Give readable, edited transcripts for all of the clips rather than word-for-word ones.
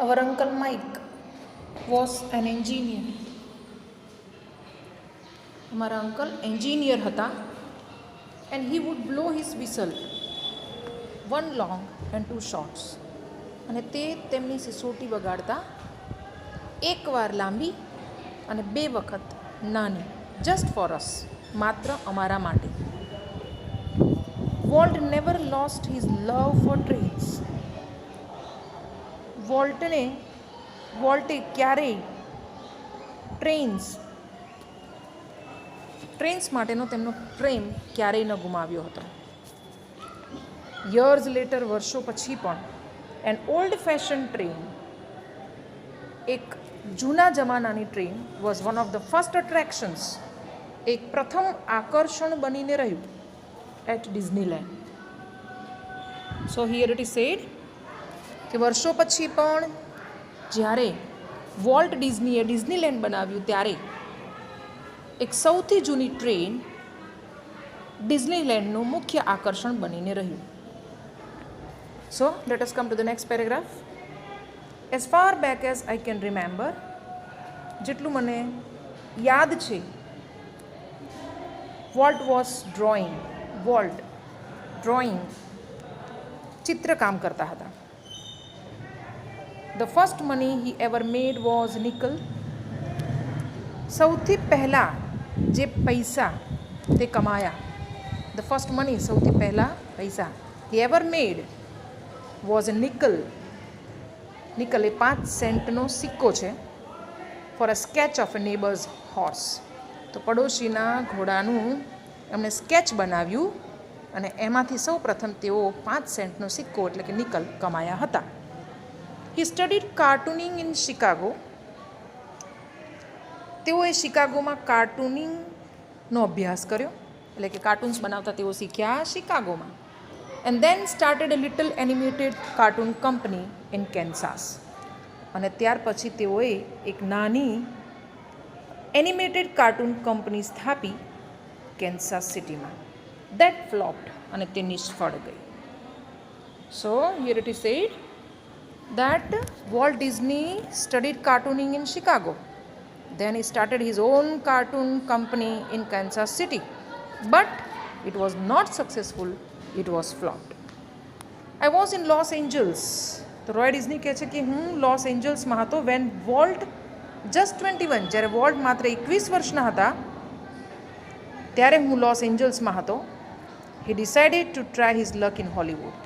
Our uncle Mike was an engineer. અમારા uncle engineer હતા and he would blow his whistle, one long and two shorts. અને તે તેમની સિસોટી વગાડતા એકવાર લાંબી અને બે વખત નાની, જસ્ટ ફોર અસ, માત્ર અમારા માટે. Walt never lost his love for trains. વોલ્ટે ક્યારેય ટ્રેન્સ માટેનો તેમનો પ્રેમ ક્યારેય ન ગુમાવ્યો હતો. યર્સ લેટર, વર્ષો પછી પણ, એન ઓલ્ડ ફેશન ટ્રેન, એક જૂના જમાનાની train, was one of the first attractions, એક પ્રથમ આકર્ષણ બનીને રહ્યું at Disneyland. So here it is said કે વર્ષો પછી પણ જ્યારે વોલ્ટ ડિઝનીએ ડિઝનીલેન્ડ બનાવ્યું ત્યારે એક સૌથી જૂની ટ્રેન ડિઝનીલેન્ડનું મુખ્ય આકર્ષણ બનીને રહ્યું. So let us come to the next paragraph. As far back as I can remember, જેટલું મને યાદ છે, વોલ્ટ વોઝ ડ્રોઈંગ, ચિત્રકામ કરતા હતા. The first money he ever made was nickel. સૌથી પહેલાં જે પૈસા તે કમાયા, ધ ફર્સ્ટ મની, સૌથી પહેલાં પૈસા he ever made was nickel. Nickel એ 5 સેન્ટનો સિક્કો છે. For a sketch of a neighbour's horse. તો પડોશીના ઘોડાનું એમણે સ્કેચ બનાવ્યું અને એમાંથી સૌ પ્રથમ તેઓ 5 સેન્ટનો સિક્કો એટલે કે નિકલ કમાયા હતા. હી સ્ટડીડ કાર્ટૂનિંગ ઇન શિકાગો. તેઓએ શિકાગોમાં કાર્ટૂનિંગનો અભ્યાસ કર્યો, એટલે કે કાર્ટૂન્સ બનાવતા તેઓ શીખ્યા શિકાગોમાં. And then started a little animated cartoon company in Kansas. અને ત્યાર પછી તેઓએ એક નાની એનિમેટેડ કાર્ટૂન કંપની સ્થાપી કેન્સાસ સિટીમાં. દેટ ફ્લોપ્ડ, અને તે નિષ્ફળ ગઈ. So here it is said that Walt Disney studied cartooning in Chicago. Then he started his own cartoon company in Kansas City. But it was not successful, it was flopped. I was in Los Angeles. તો Roy Disney કહે છે કે હું loss એન્જલ્સમાં હતો van volt just 21, જ્યારે volt માત્ર 21 વર્ષના હતા ત્યારે હું લોસ એન્જલ્સમાં હતો. હી decided to try his luck in Hollywood.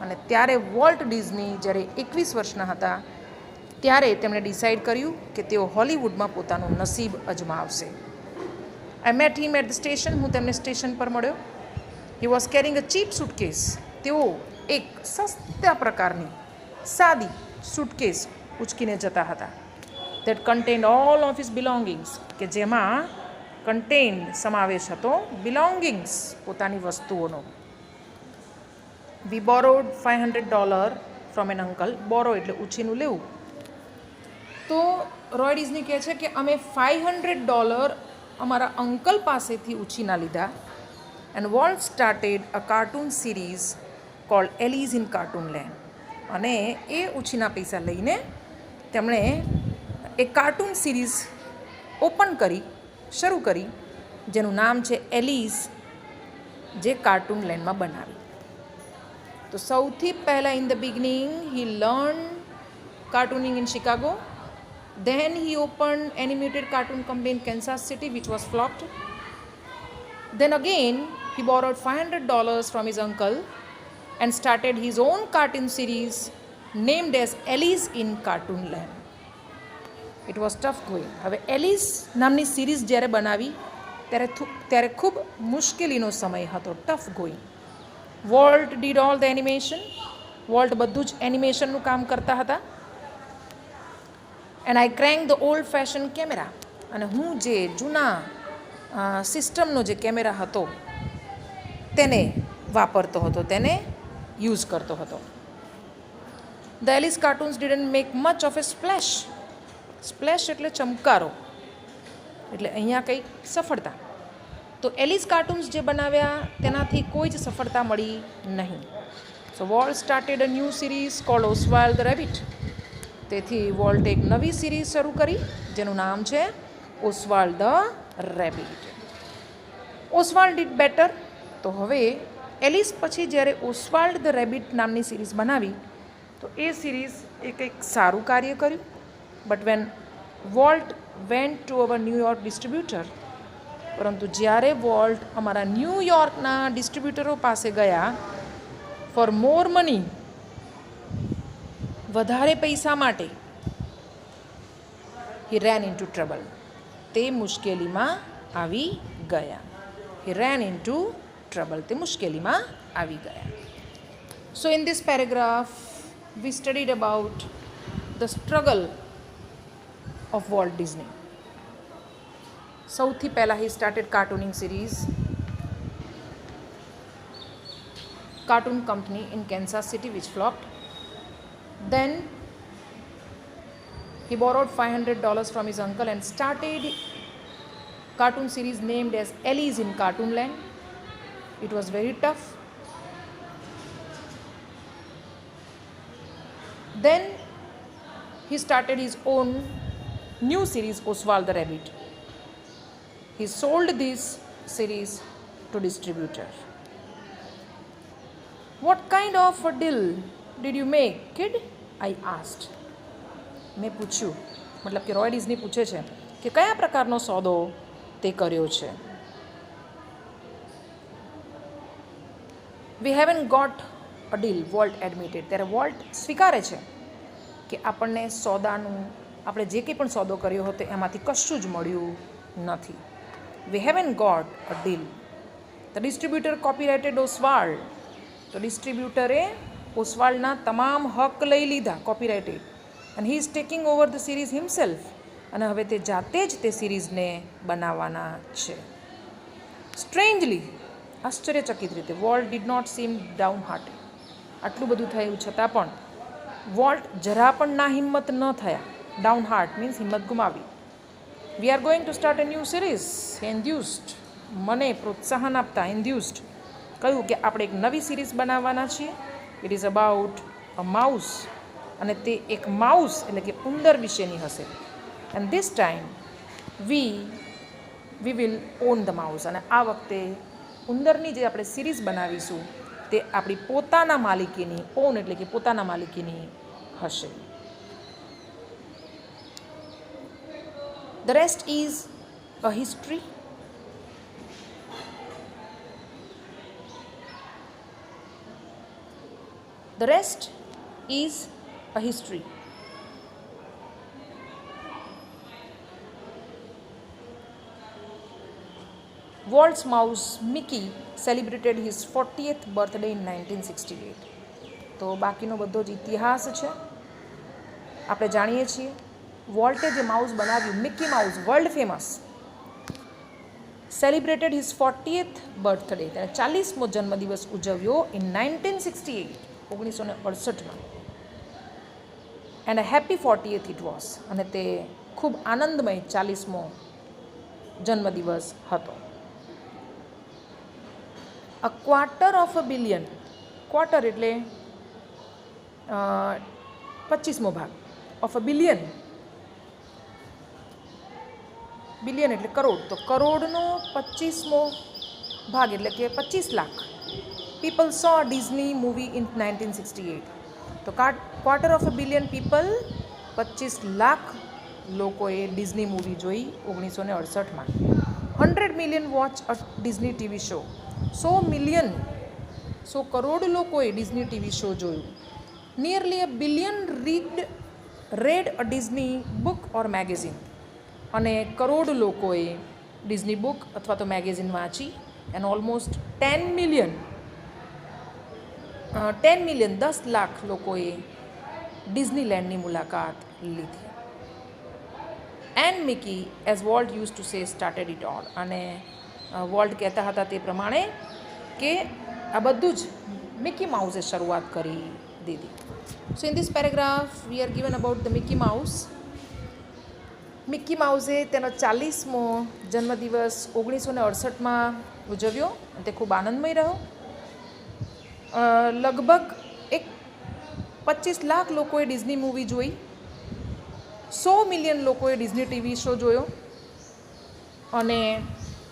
અને ત્યારે વોલ્ટ ડિઝની જ્યારે 21 વર્ષના હતા ત્યારે તેમણે ડિસાઇડ કર્યું કે તેઓ હોલિવૂડમાં પોતાનું નસીબ અજમાવશે. I met him at the station. હું તેમને સ્ટેશન પર મળ્યો. He was carrying a cheap suitcase. તેઓ એક સસ્તા પ્રકારની સાદી સુટકેસ ઉચકીને જતા હતા. That contained all of his belongings, કે જેમાં સમાવેશ હતો બિલોંગિંગ્સ, પોતાની વસ્તુઓનો. We borrowed $500 from an uncle. Borrow એટલે ઉછીનું લેવું. તો રોય ડિઝની કહે છે કે અમે $500 અમારા અંકલ પાસેથી ઉછીના લીધા. And Walt started a cartoon series called Alice in cartoon land. અને એ ઉછીના પૈસા લઈને તેમણે એક કાર્ટૂન સિરીઝ શરૂ કરી, જેનું નામ છે એલિઝ, જે કાર્ટૂન લેન્ડમાં બનાવી. તો સૌથી પહેલાં in the beginning he learn cartooning in Chicago. Then he opened animated cartoon company in Kansas City, which was flopped. Then again he borrowed $500 from his uncle and started his own cartoon series named as Alice in Cartoon Land. It was tough going. હવે Alice નામની series જ્યારે બનાવી ત્યારે ખૂબ મુશ્કેલીનો સમય હતો, tough going. Volt did all the animation. Volt બધું જ એનિમેશનનું કામ કરતા હતા. And I crank the old fashion camera. અને હું જે જૂના સિસ્ટમનો જે કેમેરા હતો તેને વાપરતો હતો, તેને યુઝ કરતો હતો. The Alice cartoons didn't make much of a splash. Splash એટલે ચમકારો, એટલે અહીંયા કંઈક સફળતા. તો એલિસ કાર્ટૂન્સ જે બનાવ્યા તેનાથી કોઈ જ સફળતા મળી નહીં. So Walt started a new series called Oswald the Rabbit. તેથી વોલ્ટે એક નવી સિરીઝ શરૂ કરી જેનું નામ છે Oswald the rabbit. Oswald did better. તો હવે એલિસ પછી જ્યારે ઓસ્વાલ્ડ ધ રેબિટ નામની સિરીઝ બનાવી તો એ સિરીઝ એ કંઈક સારું કાર્ય કર્યું. But when Walt went to our New York distributor, પરંતુ જ્યારે વોલ્ટ અમારા ન્યૂયોર્કના ડિસ્ટ્રીબ્યુટરો પાસે ગયા ફોર મોર મની, વધારે પૈસા માટે, he ran into trouble, તે મુશ્કેલીમાં આવી ગયા. He ran into trouble, તે મુશ્કેલીમાં આવી ગયા. So in this paragraph we studied about the struggle of Walt Disney. સૌથી પહેલાં he started cartooning series cartoon company in Kansas city which flopped. Then he borrowed $500 from his uncle and started cartoon series named as Alice in Cartoonland. It was very tough. Then he started his own new series Oswald the Rabbit. He sold this series to distributor. What kind of a deal did you make, kid? I asked. મેં પૂછ્યું, મતલબ કે Roy Disney પૂછે છે કે કયા પ્રકારનો સોદો તે કર્યો છે. We haven't got a deal, Walt admitted. ત્યારે વોલ્ટ સ્વીકારે છે કે આપણને સોદાનું, આપણે જે કંઈ પણ સોદો કર્યો હતો એમાંથી કશું જ મળ્યું નથી. We haven't got a deal. The distributor copyrighted Oswald. તો ડિસ્ટ્રીબ્યુટરે ઓસ્વાલ્ડના તમામ હક લઈ લીધા, copyrighted. And he is taking over the series himself. અને હવે તે જાતે જ તે સિરીઝને બનાવવાના છે. સ્ટ્રેન્જલી, આશ્ચર્યચકિત રીતે, Walt did not seem downhearted. આટલું બધું થયું છતાં પણ વોલ્ટ જરા પણ ના હિંમત ન થયા. ડાઉન હાર્ટ મીન્સ હિંમત ગુમાવી. We are going to start a new series. Induced, મને પ્રોત્સાહન આપતા, એન્ડ્યુસ્ડ કહ્યું કે આપણે એક નવી સિરીઝ બનાવવાના છીએ. It is about a mouse, અને તે એક માઉસ એટલે કે ઉંદર વિશેની હશે. And this time we will on the mouse. અને આ વખતે ઉંદરની જે આપણે સિરીઝ બનાવીશું તે આપણી પોતાના માલિકીની, ઓન એટલે કે પોતાના માલિકીની હશે. The rest is a history. The rest is a history. Walt's mouse Mickey celebrated his 40th birthday in 1968. તો બાકીનો બધો જ ઇતિહાસ છે, આપણે જાણીએ છીએ. વોલ્ટે જે માઉસ બનાવ્યું, Mickey Mouse, world famous, celebrated his 40th birthday, તેને 40મો જન્મદિવસ ઉજવ્યો ઇન 1968, 1968માં. And a happy 40th it was, અને તે ખૂબ આનંદમય 40મો જન્મદિવસ હતો. A quarter of a billion, quarter એટલે 25મો ભાગ, ઓફ અ બિલિયન, બિલિયન એટલે કરોડ, તો કરોડનો 25મો ભાગ એટલે કે 25 lakh people so Disney movie in 1968. તો quarter of a billion people, 25 lakh લોકોએ ડિઝની મૂવી જોઈ 1968માં. 100 million watch a Disney TV show, 100 million, 100 crore લોકોએ ડિઝની ટીવી શો જોયું. Nearly a billion red a Disney book or magazine, અને કરોડ લોકોએ Disney book અથવા તો magazine વાંચી. એન્ડ ઓલમોસ્ટ 10 મિલિયન, 10 લાખ લોકોએ ડિઝનીલેન્ડની મુલાકાત લીધી. And Mickey, as volt use to say, started it all. અને વોલ્ટ કહેતા હતા તે પ્રમાણે કે આ બધું જ મિકી માઉસે શરૂઆત કરી દીધી. So in this paragraph we are given about the Mickey Mouse. Mickey માઉસે તેનો 40મો જન્મદિવસ 1968માં ઉજવ્યો, અને તે ખૂબ આનંદમય રહ્યો. લગભગ 25 લાખ લોકોએ ડિઝની મૂવી જોઈ 100 મિલિયન લોકોએ ડિઝની ટીવી શો જોયો અને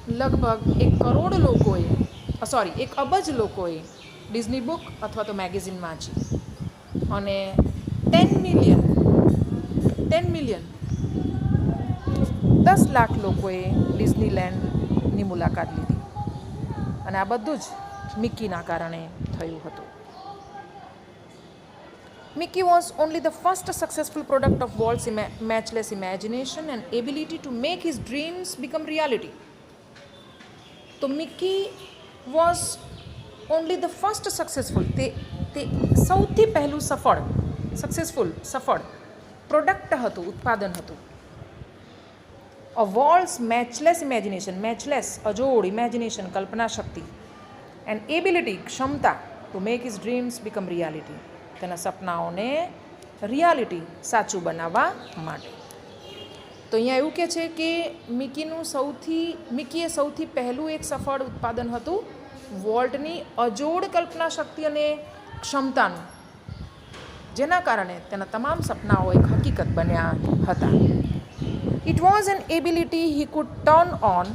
લગભગ 1 કરોડ લોકોએ 1 અબજ લોકોએ ડિઝની બુક અથવા તો મેગેઝિન વાંચી અને 10 મિલિયન 10 લાખ લોકોએ ડિઝનીલેન્ડની મુલાકાત લીધી અને આ બધું જ મિકીના કારણે થયું હતું. Mickey was only the first successful product of Walt's matchless imagination and ability to make his dreams become reality. તો Mickey was only the first successful તે સૌથી પહેલું સફળ પ્રોડક્ટ હતું, ઉત્પાદન હતું. અ વોલ્ટ્સ મેચલેસ ઇમેજિનેશન, મેચલેસ અજોડ ઇમેજિનેશન કલ્પના શક્તિ, એન્ડ એબિલિટી ક્ષમતા to make his dreams become reality તેના સપનાઓને રિયાલિટી સાચું બનાવવા માટે. તો અહીંયા એવું કહે છે કે મિકીએ સૌથી પહેલું એક સફળ ઉત્પાદન હતું વોલ્ટની અજોડ કલ્પના શક્તિ અને ક્ષમતાનું, જેના કારણે તેના તમામ સપનાઓ એક હકીકત બન્યા હતા. It was an ability he could turn on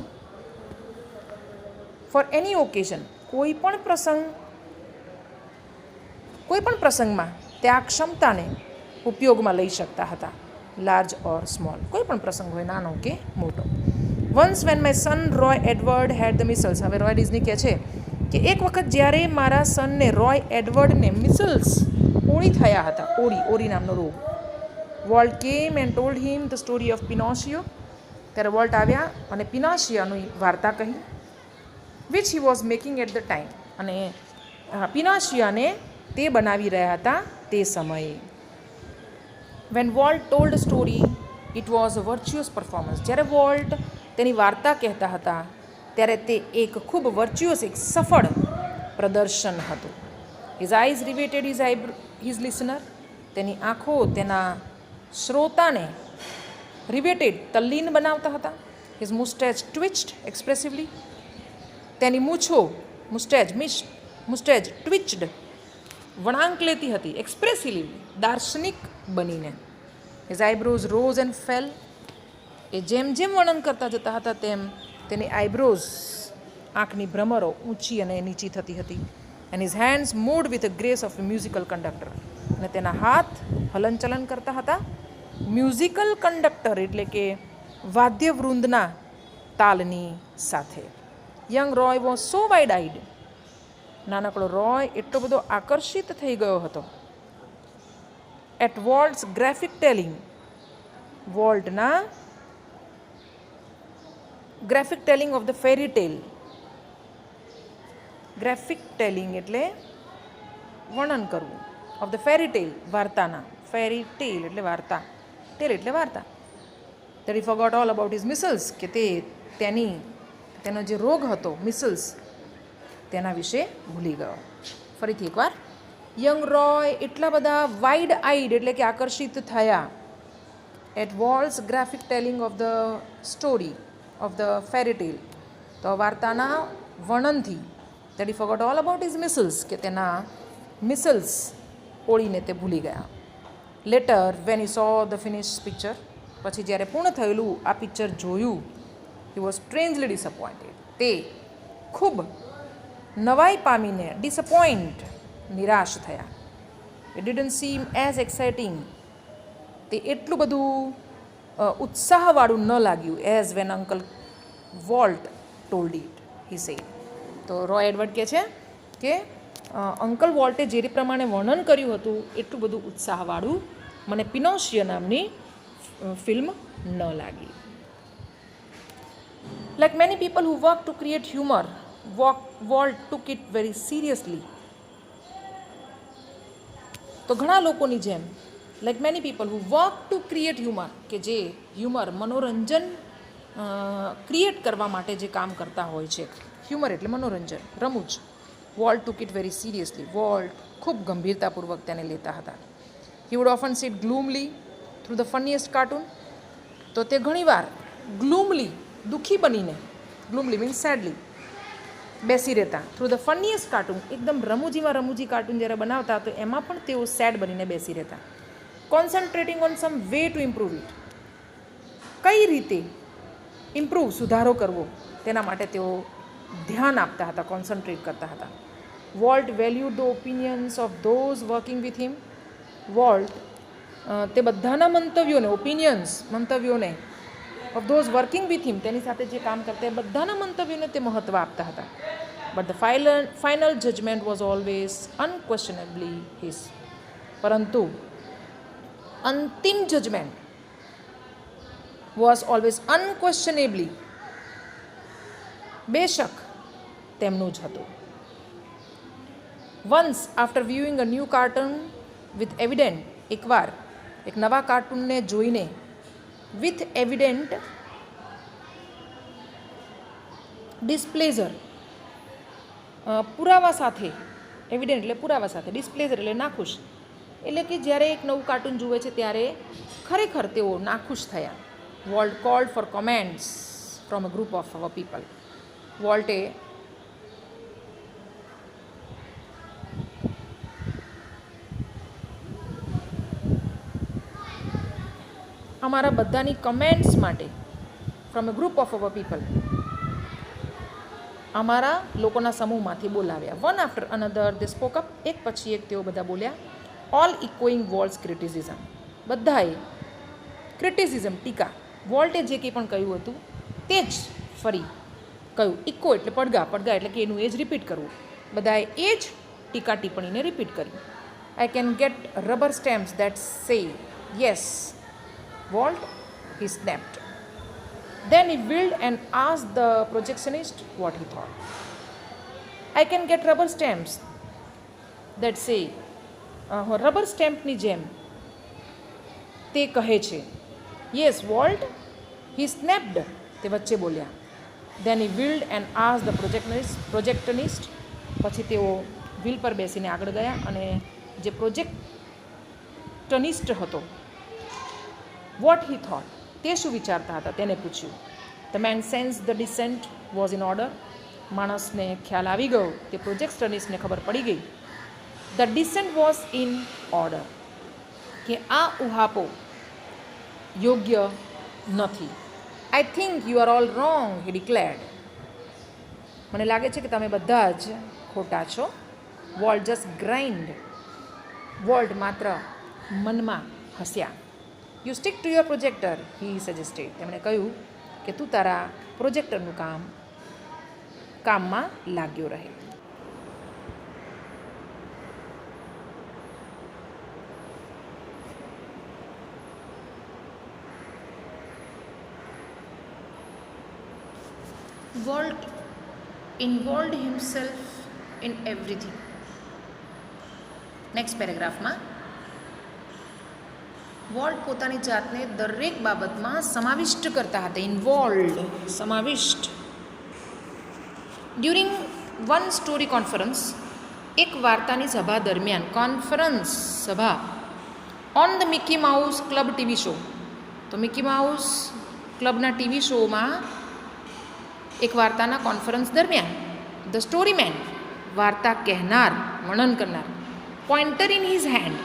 for any occasion. કોઈ પણ પ્રસંગમાં તે આ ક્ષમતાને ઉપયોગમાં લઈ શકતા હતા. લાર્જ ઓર સ્મોલ, કોઈ પણ પ્રસંગ હોય, નાનો કે મોટો. Once when my son Roy Edward had the measles. હવે રોય ડિઝની કહે છે કે એક વખત જ્યારે મારા સનને રોય એડવર્ડને મિસલ્સ ઓળી થયા હતા, ઓરી નામનો રોગ. Walt came and told him the story of Pinocchio. ત્યારે વોલ્ટ આવ્યા અને પિનોશિયાની વાર્તા કહી, which he was making at the time. અને પિનોશિયાને તે બનાવી રહ્યા હતા તે સમયે. When Walt told story it was a virtuous performance. જ્યારે વોલ્ટ તેની વાર્તા કહેતા હતા ત્યારે તે એક ખૂબ વર્ચ્યુઅસ, એક સફળ પ્રદર્શન હતું. His eyes riveted his listener. તેની આંખો તેના શ્રોતાને રિવેટેડ, તલ્લીન બનાવતા હતા. હિઝ મુસ્ટેચ ટ્વિચ્ડ એક્સપ્રેસિવલી. તેની મૂછો મુસ્ટેચ ટ્વિચ્ડ, વળાંક લેતી હતી એક્સપ્રેસિવલી, દાર્શનિક બનીને. His eyebrows rose and fell. એ જેમ જેમ વર્ણન કરતા જતા હતા તેમ તેની આઈબ્રોઝ, આંખની ભ્રમરો ઊંચી અને નીચી થતી હતી. And his hands moved with a grace of a musical conductor. અને તેના હાથ હલનચલન કરતા હતા મ્યુઝિકલ કંડક્ટર એટલે કે વાદ્યવૃંદના તાલની સાથે. Young Roy was so wide eyed. નાનકડો રોય એટલો બધો આકર્ષિત થઈ ગયો હતો એટ વોલ્ટ્સ ગ્રાફિક ટેલિંગ. વોલ્ટના graphic telling of the fairy tale. Graphic telling એટલે વર્ણન કરવું, ઓફ ધ ફેરી ટેલ વાર્તાના. ફેરી ટેલ એટલે વાર્તા, ટેલ એટલે વાર્તા. That he forgot all about his measles, કે તેનો જે રોગ હતો મિસલ્સ તેના વિશે ભૂલી ગયો. ફરીથી એકવાર, યંગ રોય એટલા બધા વાઇડ આઈડ એટલે કે આકર્ષિત થયા at Walt's graphic telling of the story of the fairy tale. તો વાર્તાના વર્ણનથી that he forgot all about his measles, કે તેના મિસલ્સ ઓળીને તે ભૂલી ગયા. Later when he saw the finish picture. પછી જ્યારે પૂર્ણ થયેલું આ પિક્ચર જોયું, હી વોઝ સ્ટ્રેન્જલી ડિસઅપોઇન્ટેડ. તે ખૂબ નવાઈ પામીને નિરાશ થયા. It didn't seem as exciting. તે એટલું બધું ઉત્સાહવાળું ન લાગ્યું as when uncle Walt told it, he said. તો રોય એડવર્ડ કહે છે કે અંકલ વોલ્ટે જે પ્રમાણે વર્ણન કર્યું હતું એટલું બધું ઉત્સાહવાળું મને પિનોશિયો નામની ફિલ્મ ન લાગી. Like many people who work to create humor, Walt took it very seriously. તો ઘણા લોકોની જેમ, like many people who work to create humor, કે જે હ્યુમર, મનોરંજન ક્રિએટ કરવા માટે જે કામ કરતા હોય છે. હ્યુમર એટલે મનોરંજન, રમૂજ. Walt took it very seriously. Walt ખૂબ ગંભીરતાપૂર્વક તેને લેતા હતા. He would often sit gloomily through the funniest cartoon. તો તે ઘણીવાર ગ્લૂમલી, દુઃખી બનીને, ગ્લૂમલી મીન્સ સેડલી, બેસી રહેતા. થ્રુ ધ ફનીએસ્ટ કાર્ટૂન, એકદમ રમૂજી કાર્ટૂન જ્યારે બનાવતા તો એમાં પણ તેઓ સેડ બનીને બેસી રહેતા. Concentrating on some way to improve it. કઈ રીતે ઇમ્પ્રૂવ, સુધારો કરવો, તેના માટે તેઓ ધ્યાન આપતા હતા, કોન્સન્ટ્રેટ કરતા હતા. Walt valued the opinions of those working with him. Walt તે બધાના મંતવ્યોને, ઓપિનિયન્સ મંતવ્યોને, of those working with him તેની સાથે જે કામ કરતા એ બધાના મંતવ્યોને તે મહત્ત્વ આપતા હતા. But the final judgment was always unquestionably his. પરંતુ અંતિમ જજમેન્ટ વોઝ ઓલવેઝ અનક્વેશ્ચનેબલી, બેશક તેમનું જ હતું. Once after viewing a new cartoon with evident, એકવાર એક નવા કાર્ટૂનને જોઈને વિથ એવિડન્ટ ડિસ્પ્લેઝર, પુરાવા સાથે, એવિડન્ટ એટલે પુરાવા સાથે, ડિસ્પ્લેઝર એટલે નાખુશ, એટલે કે જ્યારે એક નવું કાર્ટૂન જુએ છે ત્યારે ખરેખર તેઓ નાખુશ થયા. Walt called for comments from a group of our people. વોલ્ટે અમારા બધાની કમેન્ટ્સ માટે, from a group of our people, અમારા લોકોના સમૂહમાંથી બોલાવ્યા. One after another they spoke up, એક પછી એક તેઓ બધા બોલ્યા. ઓલ ઇકોઈંગ વોલ્ટ્સ ક્રિટિસિઝમ, બધાએ ક્રિટિસિઝમ, ટીકા, વોલ્ટે જે કંઈ પણ કહ્યું હતું તે જ ફરી કહ્યું. ઇકો એટલે પડઘા, પડઘા એટલે કે એનું એ જ રિપીટ કરવું. બધાએ એ જ ટીકા ટિપ્પણીને રિપીટ કરી. I can get rubber stamps that say yes Walt, he snapped. Then he wheeled and asked the projectionist what he thought. I can get rubber stamps that say, rubber stamp ની જેમ તે કહે છે. Yes, Walt, he snapped, તે વચ્ચે બોલ્યા. Then he wheeled and asked the projectionist, પછી તેઓ વ્હીલ પર બેસીને આગળ ગયા અને જે પ્રોજેક્ટનિસ્ટ હતો, વોટ હી થોટ, તે શું વિચારતા હતા તેને પૂછ્યું. The man sensed the dissent was in order. માણસને ખ્યાલ આવી ગયો, તે પ્રોજેક્ટનિસ્ટને ખબર પડી ગઈ. The dissent was in order, કે આ ઉહાપો યોગ્ય નથી. I think you are all wrong, he declared. મને લાગે છે કે તમે બધા જ ખોટા છો. Volt just grind. વોલ્ટ માત્ર મનમાં હસ્યા. You stick to your projector, he suggested. તેમણે કહ્યું કે તું તારા પ્રોજેક્ટરનું કામમાં લાગ્યો રહે. Walt involved himself in everything. Next પેરેગ્રાફમાં વોલ્ટ પોતાની જાતને દરેક બાબતમાં સમાવિષ્ટ કરતા હતા. ઇન્વોલ્વડ, સમાવિષ્ટ. ડ્યુરિંગ વન સ્ટોરી કોન્ફરન્સ, એક વાર્તાની સભા દરમિયાન, કોન્ફરન્સ સભા, on the Mickey mouse club TV show. તો મિકી માઉસ ક્લબના ટીવી શોમાં એક વાર્તાના કોન્ફરન્સ દરમિયાન ધ સ્ટોરી મેન, વાર્તા કહેનાર, વર્ણન કરનાર, પોઇન્ટર ઇન હિઝ હેન્ડ,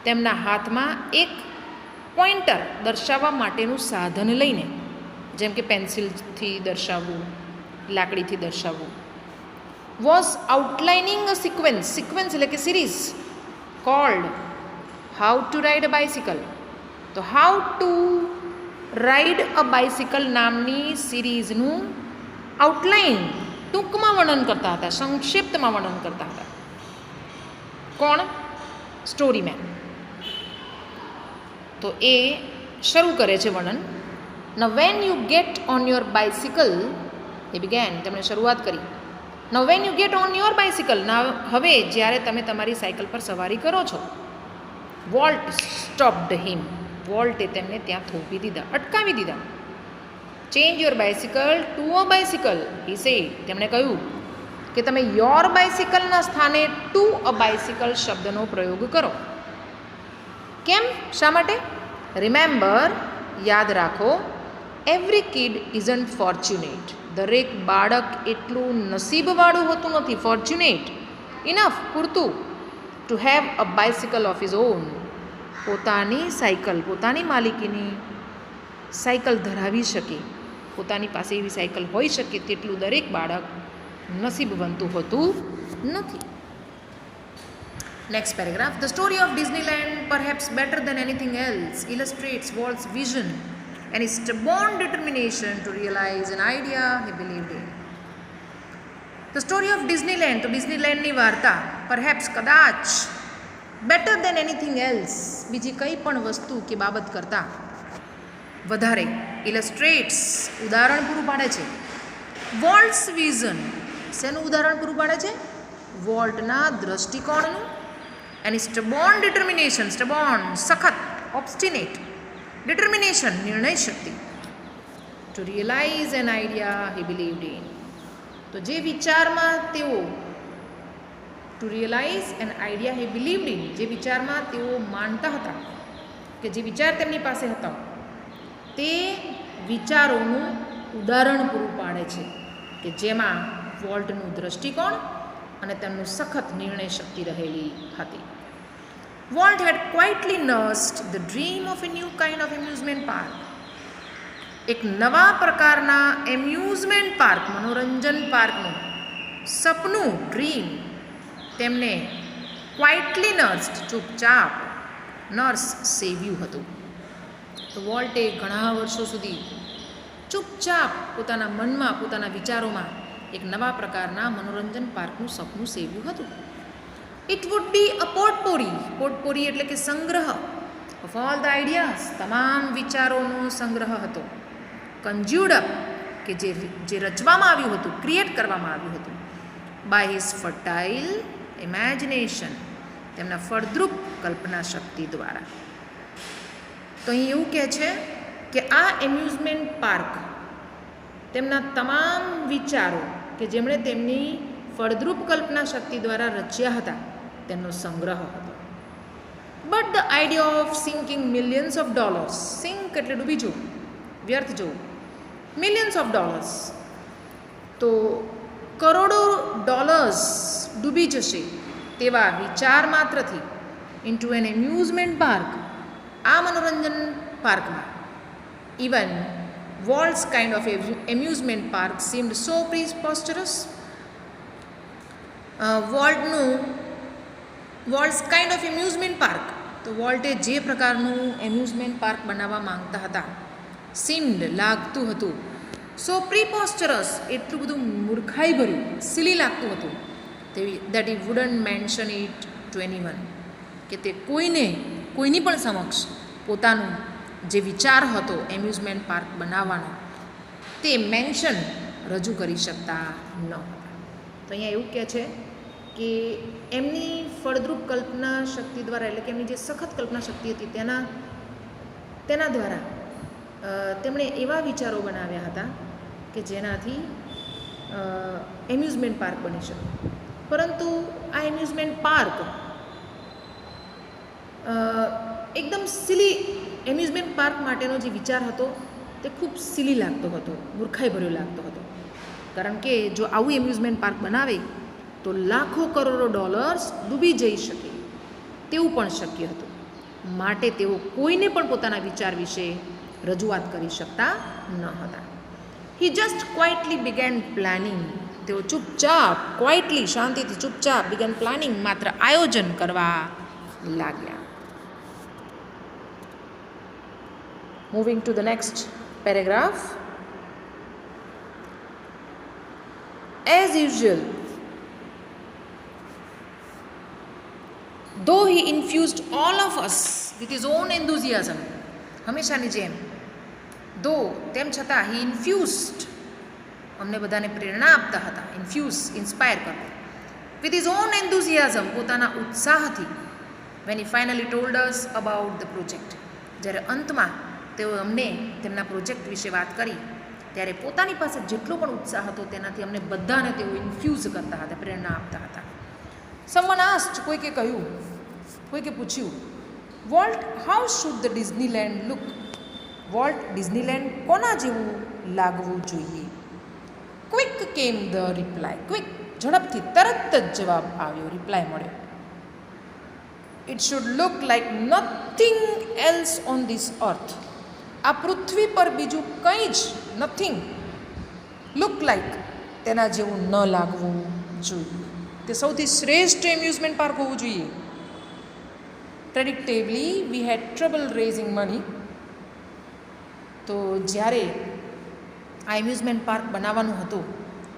તેમના હાથમાં એક પોઇન્ટર, દર્શાવવા માટેનું સાધન લઈને, જેમ કે પેન્સિલથી દર્શાવવું, લાકડીથી દર્શાવવું, was outlining a sequence, sequence એટલે કે series, called how to ride a bicycle. તો how to ride a bicycle નામની સિરીઝનું આઉટલાઇન, ટૂંકમાં વર્ણન કરતા હતા, સંક્ષિપ્તમાં વર્ણન કરતા હતા. કોણ? Story man. તો એ શરૂ કરે છે વર્ણન. Now when you get on your bicycle, he began, તેમણે શરૂઆત કરી. Now when you get on your bicycle, હવે જ્યારે તમે તમારી સાયકલ પર સવારી કરો છો. વોલ્ટ stopped him, વોલ્ટે તેમને ત્યાં થોપી દીધા, અટકાવી દીધા. Change your bicycle to a bicycle, he said, તેમણે કહ્યું કે તમે યોર બાઇસિકલના સ્થાને ટુ અ બાઇસિકલ શબ્દનો પ્રયોગ કરો. કેમ? શા માટે? રિમેમ્બર, યાદ રાખો, એવરી કિડ ઇઝન્ટ ફોર્ચ્યુનેટ, દરેક બાળક એટલું નસીબવાળું હોતું નથી, ફોર્ચ્યુનેટ ઇનફ, પૂરતું, to have a bicycle of his own, પોતાની સાયકલ, પોતાની માલિકીની સાયકલ ધરાવી શકે, પોતાની પાસે એવી સાયકલ હોઈ શકે તેટલું દરેક બાળક નસીબવંતું હોતું નથી. Next paragraph. The story of Disneyland, perhaps better than anything else, illustrates Walt's vision and his stubborn determination to realize an idea he believed in. The story of Disneyland, તો ડિઝનીલેન્ડની વાર્તા, perhaps કદાચ, better than anything else, બીજી કંઈ પણ વસ્તુ કે બાબત કરતાં વધારે illustrates, ઉદાહરણ પૂરું પાડે છે. વોલ્ટ્સ વિઝન, શેનું ઉદાહરણ પૂરું પાડે છે? વોલ્ટના દ્રષ્ટિકોણનું. એની સ્ટબોર્ન ડિટર્મિનેશન, સ્ટબોર્ન સખત, ઓબ્સ્ટિનેટ, ડિટર્મિનેશન નિર્ણય શક્તિ, to realize an idea he believed in, તો જે વિચારમાં તેઓ, to realize an idea he believed in, જે વિચારમાં તેઓ માનતા હતા, કે જે વિચાર તેમની પાસે હતા તે વિચારોનું ઉદાહરણ પૂરું પાડે છે, કે જેમાં વોલ્ટનું દ્રષ્ટિકોણ અને તેમનું સખત નિર્ણય શક્તિ રહેલી હતી. Walt had quietly nursed the dream of a new kind of amusement park. એક નવા પ્રકારના એમ્યુઝમેન્ટ પાર્ક, મનોરંજન પાર્કનું સપનું, ડ્રીમ, તેમને ક્વાઇટલી નર્સ્ડ, ચૂપચાપ, નર્સ સેવ્યું હતું. તો વોલ્ટે ઘણા વર્ષો સુધી ચૂપચાપ પોતાના મનમાં, પોતાના વિચારોમાં એક નવા પ્રકારના મનોરંજન પાર્કનું સપનું સેવ્યું હતું. ઇટ વુડ બી અ પોટપોરી, પોટપોરી એટલે કે સંગ્રહ, ઓફ ઓલ ધ આઈડિયાઝ, તમામ વિચારોનો સંગ્રહ હતો. કન્જ્યુડ અપ, કે જે રચવામાં આવ્યું હતું, ક્રિએટ કરવામાં આવ્યું હતું, બાય હિઝ ફર્ટાઇલ ઇમેજિનેશન, તેમના ફળદ્રુપ કલ્પના શક્તિ દ્વારા. તો અહીં એવું કહે છે કે આ એમ્યુઝમેન્ટ પાર્ક તેમના તમામ વિચારો કે જેમણે તેમની ફળદ્રુપ કલ્પના શક્તિ દ્વારા રચ્યા હતા તેમનો સંગ્રહ હતો. But the idea of sinking millions of dollars, sink એટલે ડૂબી જવું, વ્યર્થ જવું, મિલિયન્સ ઓફ ડોલર્સ, તો કરોડો ડોલર્સ ડૂબી જશે તેવા વિચાર માત્રથી ઇન્ટુ એન એમ્યુઝમેન્ટ પાર્ક, આ મનોરંજન પાર્કમાં, even Walt's kind of amusement park seemed so preposterous. Walt's kind of amusement park, તો વોલ્ટે જે પ્રકારનું એમ્યુઝમેન્ટ પાર્ક બનાવવા માંગતા હતા, seemed, લાગતું હતું, so preposterous, એટલું બધું મૂર્ખાઈભર્યું, સિલી લાગતું હતું, that he wouldn't mention it to anyone, કે તે કોઈની પણ સમક્ષ પોતાનું જે વિચાર હતો એમ્યુઝમેન્ટ પાર્ક બનાવવાનો તે મેન્શન, રજૂ કરી શકતા ન હતા. તો અહીંયા એવું કહે છે કે એમની ફળદ્રુપ કલ્પના શક્તિ દ્વારા, એટલે કે એમની જે સખત કલ્પના શક્તિ હતી તેના દ્વારા તેમણે એવા વિચારો બનાવ્યા હતા કે જેનાથી એમ્યુઝમેન્ટ પાર્ક બની શકે. પરંતુ આ એમ્યુઝમેન્ટ પાર્ક એકદમ સિલી, એમ્યુઝમેન્ટ પાર્ક માટેનો જે વિચાર હતો તે ખૂબ સિલી લાગતો હતો, મૂર્ખાઈભર્યો લાગતો હતો. કારણ કે જો આવું એમ્યુઝમેન્ટ પાર્ક બનાવે તો લાખો કરોડો ડોલર્સ ડૂબી જઈ શકે તેવું પણ શક્ય હતું. માટે તેઓ કોઈને પણ પોતાના વિચાર વિશે રજૂઆત કરી શકતા ન હતા. હી જસ્ટ ક્વાઇટલી બિગેન પ્લાનિંગ, તેઓ ચૂપચાપ, ક્વાઇટલી, શાંતિથી ચૂપચાપ, બિગેન પ્લાનિંગ, માત્ર આયોજન કરવા લાગ્યા. Moving to the next paragraph. As usual, though he infused all of us with his own enthusiasm, હંમેશાની જેમ, though, તેમ છતાં, he infused, અમને બધાને પ્રેરણા આપતા હતા, infuse, inspire કરતા, with his own enthusiasm, પોતાના ઉત્સાહથી, when he finally told us about the project, જ્યારે અંતમાં તેઓ અમને તેમના પ્રોજેક્ટ વિશે વાત કરી ત્યારે પોતાની પાસે જેટલો પણ ઉત્સાહ હતો તેનાથી અમને બધાને તેઓ ઇન્ફ્યુઝ કરતા હતા, પ્રેરણા આપતા હતા. સમવન આસ્ક્ડ, કોઈકે કહ્યું, કોઈકે પૂછ્યું, volt, how should the Disneyland look? Volt, Disneyland કોના જેવું લાગવું જોઈએ? ક્વિક કેમ ધ રિપ્લાય, ક્વિક, ઝડપથી, તરત જ જવાબ આવ્યો, રિપ્લાય મળ્યો. It should look like nothing else on this અર્થ. આ પૃથ્વી પર બીજું કંઈ જ નથિંગ લુક લાઈક તેના જેવું ન લાગવું જોઈએ. તે સૌથી શ્રેષ્ઠ એમ્યુઝમેન્ટ પાર્ક હોવું જોઈએ. પ્રેડિક્ટેબલી વી હેડ ટ્રબલ રેઝિંગ મની. તો જ્યારે આ એમ્યુઝમેન્ટ પાર્ક બનાવવાનું હતું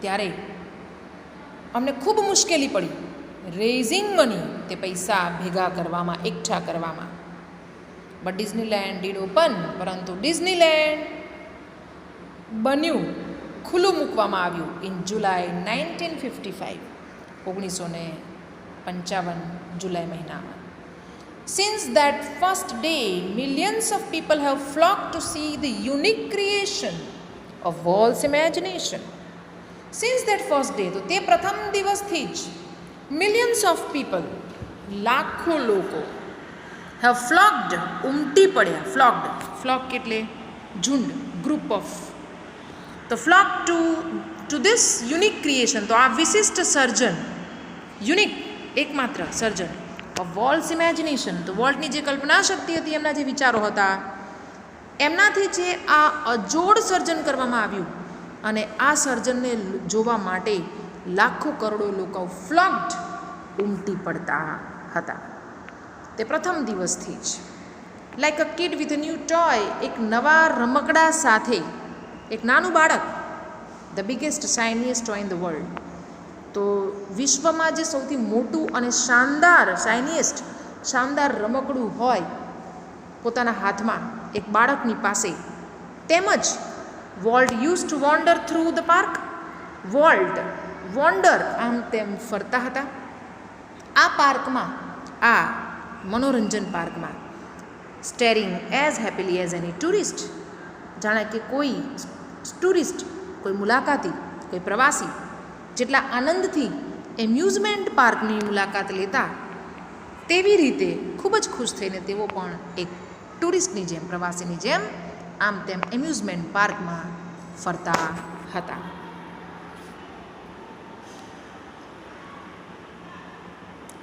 ત્યારે અમને ખૂબ મુશ્કેલી પડી રેઝિંગ મની, તે પૈસા ભેગા કરવામાં, એકઠા કરવામાં. બટ ડિઝનીલેન્ડ ડીડ ઓપન, પરંતુ ડિઝનીલેન્ડ બન્યું, ખુલ્લું મૂકવામાં આવ્યું ઇન જુલાઈ 1955, 1955 જુલાઈ મહિનામાં. Since that first day, millions of people have flocked to see the unique creation of Walt's imagination. Since that first day, તો તે પ્રથમ દિવસથી જ millions of people, લાખો લોકો, have flocked, ઉમટી પડ્યા. flock એટલે ઝુંડ, ગ્રુપ ઓફ. તો flock to this unique creation, તો આ વિશિષ્ટ સર્જન, યુનિક એકમાત્ર સર્જન ઓફ વોલ્ટ્સ ઇમેજિનેશન. તો વોલ્ટની જે કલ્પના શક્તિ હતી, એમના જે વિચારો હતા, એમનાથી જે આ અજોડ સર્જન કરવામાં આવ્યું અને આ સર્જનને જોવા માટે લાખો કરોડો લોકો ફ્લોક્ડ, ઉમટી પડતા હતા. તે પ્રથમ દિવસથી જ like a kid with a new toy, એક નવા રમકડા સાથે, એક નાનું બાળક, the biggest shiniest toy in the world. તો વિશ્વમાં જે સૌથી મોટું અને શાનદાર રમકડું હોય પોતાના હાથમાં એક બાળકની પાસે, તેમજ volt use to wander through the park. Wander આમ તેમ ફરતા હતા આ પાર્કમાં, આ મનોરંજન પાર્કમાં. સ્ટેરિંગ એઝ હેપીલી એઝ એની ટુરિસ્ટ, જાણે કે કોઈ ટુરિસ્ટ, કોઈ મુલાકાતી, કોઈ પ્રવાસી જેટલા આનંદથી એમ્યુઝમેન્ટ પાર્કની મુલાકાત લેતા, તેવી રીતે ખૂબ જ ખુશ થઈને તેઓ પણ એક ટુરિસ્ટની જેમ, પ્રવાસીની જેમ આમ તેમ એમ્યુઝમેન્ટ પાર્કમાં ફરતા હતા.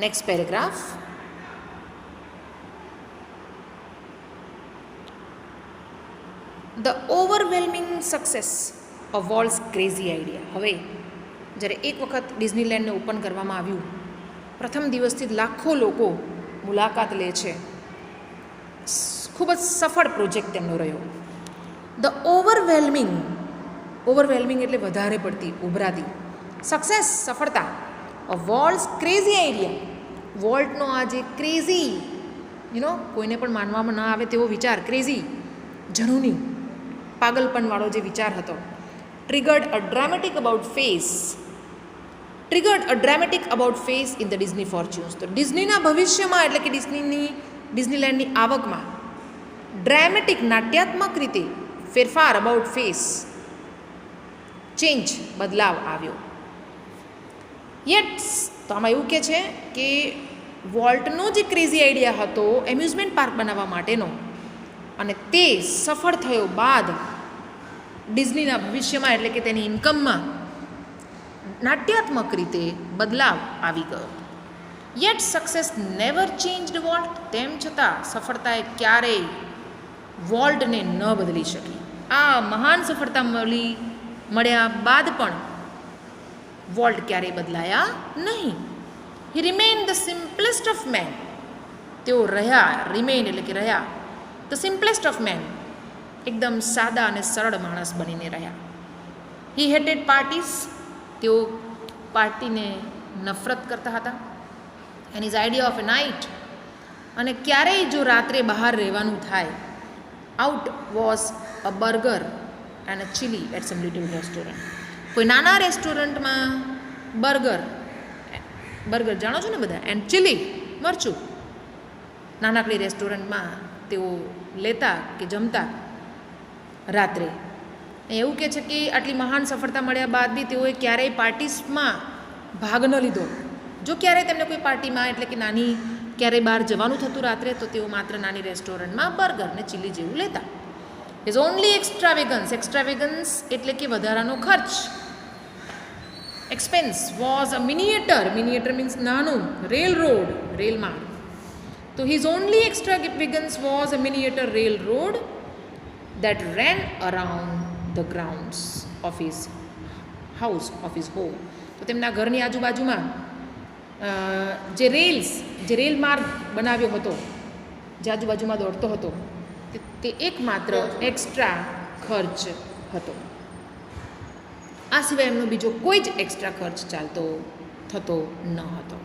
Next paragraph. The overwhelming success of Walt's crazy idea. હવે જ્યારે એક વખત ડિઝનીલેન્ડને ઓપન કરવામાં આવ્યું, પ્રથમ દિવસથી જ લાખો લોકો મુલાકાત લે છે. ખૂબ જ સફળ પ્રોજેક્ટ તેમનો રહ્યો. ધ ઓવરવેલ્મિંગ એટલે વધારે પડતી, ઉભરાતી, સક્સેસ સફળતા ઓફ વોલ્ટ્સ ક્રેઝી આઈડિયા. વોલ્ટનો આ જે ક્રેઝી, કોઈને પણ માનવામાં ન આવે તેવો વિચાર, ક્રેઝી, જનૂની, પાગલપનવાળો જે વિચાર હતો. Triggered a dramatic about face in the Disney fortunes. તો ડિઝનીના ભવિષ્યમાં, એટલે કે ડિઝનીલેન્ડની આવકમાં ડ્રામેટિક, નાટ્યાત્મક રીતે ફેરફાર, અબાઉટ ફેસ, ચેન્જ, બદલાવ આવ્યો. યેટ, તો આમાં એવું કહે છે કે વોલ્ટનો જે ક્રેઝી આઈડિયા હતો એમ્યુઝમેન્ટ પાર્ક બનાવવા માટેનો, અને તે સફળ થયો બાદ ડિઝનીના ભવિષ્યમાં, એટલે કે તેની ઇન્કમમાં નાટ્યાત્મક રીતે બદલાવ આવી ગયો. Yet success never changed volt. તેમ છતાં સફળતાએ ક્યારેય વોલ્ટને ન બદલી શકી. આ મહાન સફળતા મળ્યા બાદ પણ વોલ્ટ ક્યારેય બદલાયા નહીં. He remain the simplest of men. તેઓ રહ્યા, રિમેન એટલે કે રહ્યા, ધ સિમ્પલેસ્ટ ઓફ મેન, એકદમ સાદા અને સરળ માણસ બનીને રહ્યા. He hated parties. તેઓ પાર્ટીને નફરત કરતા હતા. And is idea of a night. અને ક્યારેય જો રાત્રે બહાર રહેવાનું થાય, out was a burger and a chilli at some little restaurant. કોઈ નાના રેસ્ટોરન્ટમાં બર્ગર જાણો છો ને બધા, એન્ડ ચીલી, મરચું, નાનકડી રેસ્ટોરન્ટમાં તેઓ લેતા કે જમતા રાત્રે. એવું કહે છે કે આટલી મહાન સફળતા મળ્યા બાદ બી તેઓએ ક્યારેય પાર્ટીસમાં ભાગ ન લીધો. જો ક્યારેય તેમને કોઈ પાર્ટીમાં, એટલે કે નાની ક્યારેય બહાર જવાનું થતું રાત્રે, તો તેઓ માત્ર નાની રેસ્ટોરન્ટમાં બર્ગર ને ચીલી જેવું લેતા. ઇઝ ઓનલી એક્સ્ટ્રાવેગન્સ એટલે કે વધારાનો ખર્ચ. Expense was a miniature means નાનું, રેલ માર્ગ, તો his only extravagance was a miniature railroad that ran around the grounds of his house of his home. તો તેમના ઘરની આજુબાજુમાં જે રેલ માર્ગ બનાવ્યો હતો, જે આજુબાજુમાં દોડતો હતો, તે એકમાત્ર એક્સ્ટ્રા ખર્ચ હતો. આ સિવાય એમનો બીજો કોઈ જ એક્સ્ટ્રા ખર્ચ થતો ન હતો.